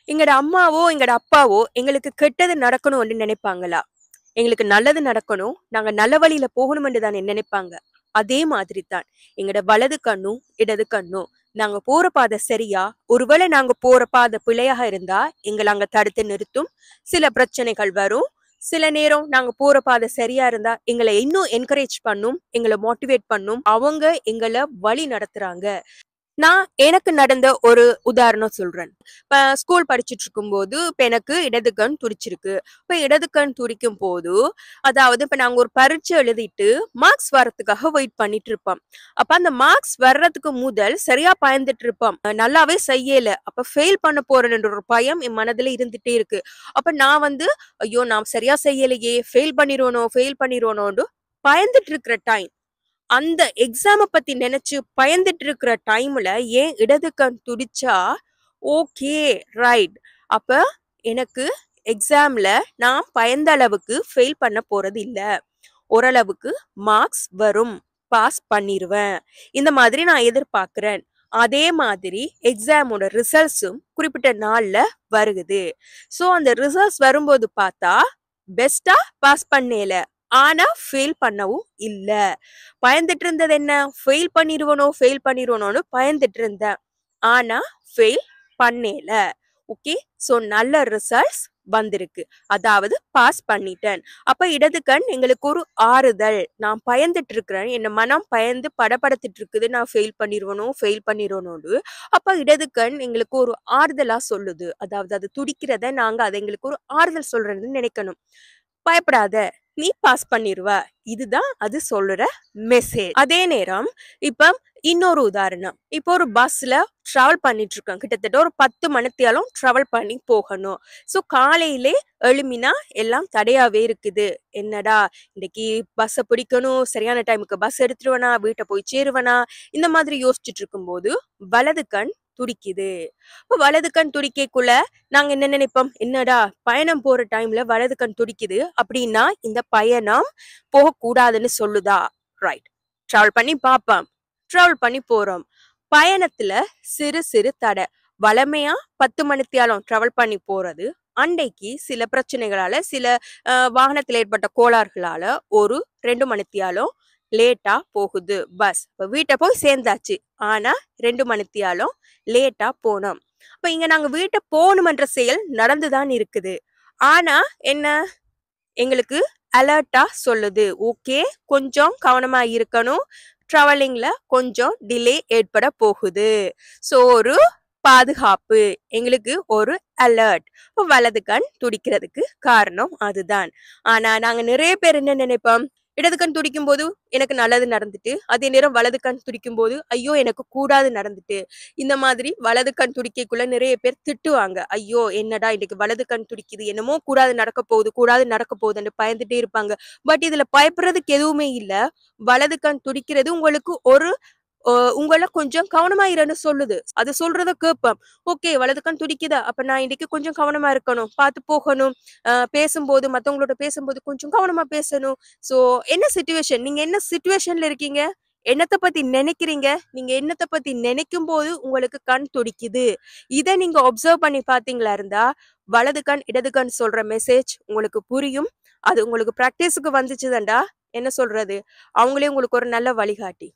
எங்கட அம்மாவோ, எங்கட அப்பாவோ எங்களுக்கு கெட்டது நடக்கணும்னு நினைப்பாங்களா? எங்களுக்கு நல்லது நடக்கணும், நாங்க நல்ல வழியில போகணும்னு தானே நினைப்பாங்க. அதே மாதிரி தான் எங்கட வலது கண்ணும், இடது கண்ணும் நாங்க போற பாதை சரியா? ஒருவேளை நாங்க போற பாதை பிழையாக இருந்தா எங்கள அங்க தடுத்து நிறுத்தும். சில பிரச்சனைகள் வரும். சில நேரம் நாங்க போற பாதை சரியா இருந்தா எங்கள இன்னும் என்கரேஜ் பண்ணும், எங்கள மோட்டிவேட் பண்ணும். அவங்க எங்கள வழி நடத்துறாங்க. நான் எனக்கு நடந்த ஒரு உதாரணம் சொல்றேன். இப்ப ஸ்கூல் படிச்சுட்டு இருக்கும்போது, இப்ப எனக்கு இடது கண் துடிச்சிருக்கு. இப்ப இடது கண் துடிக்கும் போது, அதாவது இப்ப நாங்க ஒரு பரீட்சை எழுதிட்டு மார்க்ஸ் வரதுக்காக வெயிட் பண்ணிட்டு இருப்போம். அப்ப அந்த மார்க்ஸ் வர்றதுக்கு முதல் சரியா பயந்துட்டு இருப்போம். நல்லாவே செய்யல. அப்ப ஃபெயில் பண்ண போறேன்ற ஒரு பயம் என் மனதுல இருந்துட்டே இருக்கு. அப்ப நான் வந்து, ஐயோ! நான் சரியா செய்யலையே, ஃபெயில் பண்ணிருவனோன்னு பயந்துட்டு இருக்கிற டைம். அந்த எக்ஸாம பத்தி நினைச்சு பயந்துட்டு இருக்கிற டைம்ல ஏன் இடது கண் துடிச்சா, ஓகே, ரைட். அப்ப எனக்கு எக்ஸாம்ல நான் பயந்த அளவுக்கு ஃபெயில் பண்ண போறது இல்ல. ஓரளவுக்கு மார்க்ஸ் வரும். பாஸ் பண்ணிருவேன். இந்த மாதிரி நான் எதிர்பார்க்கிறேன். அதே மாதிரி எக்ஸாமோட ரிசல்ட்ஸும் குறிப்பிட்ட நாள்ல வருகுது. சோ அந்த ரிசல்ட்ஸ் வரும்போது பார்த்தா, பெஸ்ட்டா பாஸ் பண்ணேல. ஆனா ஃபெயில் பண்ணவும் இல்ல. பயந்துட்டு இருந்தது என்ன? ஃபெயில் பண்ணிருவனோன்னு பயந்துட்டு இருந்தேன். ஆனா ஃபெயில் பண்ணேல. ஓகே. சோ நல்ல ரிசல்ட்ஸ் வந்திருக்கு. அதாவது பாஸ் பண்ணிட்டேன். அப்ப இடது கண் எங்களுக்கு ஒரு ஆறுதல். நான் பயந்துட்டு இருக்கிறேன். என் மனம் பயந்து படபடத்துட்டு இருக்குது. நான் ஃபெயில் பண்ணிருவனோன்னு. அப்ப இடது கண் எங்களுக்கு ஒரு ஆறுதலா சொல்லுது. அதாவது அது துடிக்கிறத நாங்க அது எங்களுக்கு ஒரு ஆறுதல் சொல்றதுன்னு நினைக்கணும். பயப்படாத, நீ பாஸ் பண்ணிருவ. இதுதான் அது சொல்லுற மெசேஜ். அதே நேரம் இப்ப இன்னொரு உதாரணம். இப்போ ஒரு பஸ்ல டிராவல் பண்ணிட்டு இருக்கோம். கிட்டத்தட்ட ஒரு 10 மணித்தியாலம் டிராவல் பண்ணி போகணும். சோ காலையிலே எழுமினா எல்லாம் தடையாவே இருக்குது. என்னடா இன்னைக்கு பஸ்ஸ பிடிக்கணும், சரியான டைமுக்கு பஸ் எடுத்துருவனா, வீட்டை போய் சேருவனா, இந்த மாதிரி யோசிச்சுட்டு இருக்கும்போது வலது கண் துடிக்குது. இப்ப வலது கண் துடிக்கைக்குள்ள நாங்க என்ன நினைப்போம்? என்னடா பயணம் போற டைம்ல வலது கண் துடிக்குது அப்படின்னா இந்த பயணம் போகக்கூடாதுன்னு சொல்லுதா? ரைட். டிராவல் பண்ணி பார்ப்போம். டிராவல் பண்ணி போறோம். பயணத்துல சிறு சிறு தடை. வளமையா 10 மணித்தியாலம் டிராவல் பண்ணி போறது அன்னைக்கு சில பிரச்சனைகளால சில வாகனத்துல ஏற்பட்ட கோளாறுகளால ஒரு 2 மணித்தியாலம் லேட்டா போகுது பஸ். இப்ப வீட்டை போய் சேர்ந்தாச்சு. ஆனா 2 மணித்தியாலம் லேட்டா போனோம். அப்ப இங்க நாங்க வீட்டை போகணும்ன்ற செயல் நடந்துதான் இருக்குது. ஆனா என்ன? எங்களுக்கு அலர்ட்டா சொல்லுது. ஓகே, கொஞ்சம் கவனமா இருக்கணும். டிராவலிங்ல கொஞ்சம் டிலே ஏற்பட போகுது. சோ ஒரு பாதுகாப்பு. எங்களுக்கு ஒரு அலர்ட். வலது கண் துடிக்கிறதுக்கு காரணம் அதுதான். ஆனா நாங்க நிறைய பேர் என்ன நினைப்போம்? இடது கண் துடிக்கும் போது எனக்கு நல்லது நடந்துட்டு, அதே நேரம் வலது கண் துடிக்கும் போது ஐயோ எனக்கு கூடாது நடந்துட்டு. இந்த மாதிரி வலது கண் துடிக்கைக்குள்ள நிறைய பேர் திட்டுவாங்க. ஐயோ என்னடா இன்னைக்கு வலது கண் துடிக்குது, என்னமோ கூடாது நடக்க போகுதுன்னு பயந்துட்டே இருப்பாங்க. பட் இதுல பயப்படுறதுக்கு எதுவுமே இல்ல. வலது கண் துடிக்கிறது உங்களுக்கு ஒரு உங்கள கொஞ்சம் கவனமா இருன்னு சொல்லுது. அது சொல்றத கேட்போம். ஓகே, வலது கண் துடிக்குதா? அப்ப நான் இன்னைக்கு கொஞ்சம் கவனமா இருக்கணும். பார்த்து போகணும். பேசும்போது மத்தவங்களோட பேசும்போது கொஞ்சம் கவனமா பேசணும். சோ என்ன சிச்சுவேஷன்? நீங்க என்ன சிச்சுவேஷன்ல இருக்கீங்க? என்னத்த பத்தி நினைக்கிறீங்க? நீங்க என்னத்த பத்தி நினைக்கும் போது உங்களுக்கு கண் துடிக்குது. இத நீங்க அப்சர்வ் பண்ணி பார்த்தீங்களா இருந்தா, வலது கண், இடது கண் சொல்ற மெசேஜ் உங்களுக்கு புரியும். அது உங்களுக்கு பிராக்டிஸ்க்கு வந்துச்சுதான்டா என்ன சொல்றது? அவங்களே உங்களுக்கு ஒரு நல்ல வழிகாட்டி.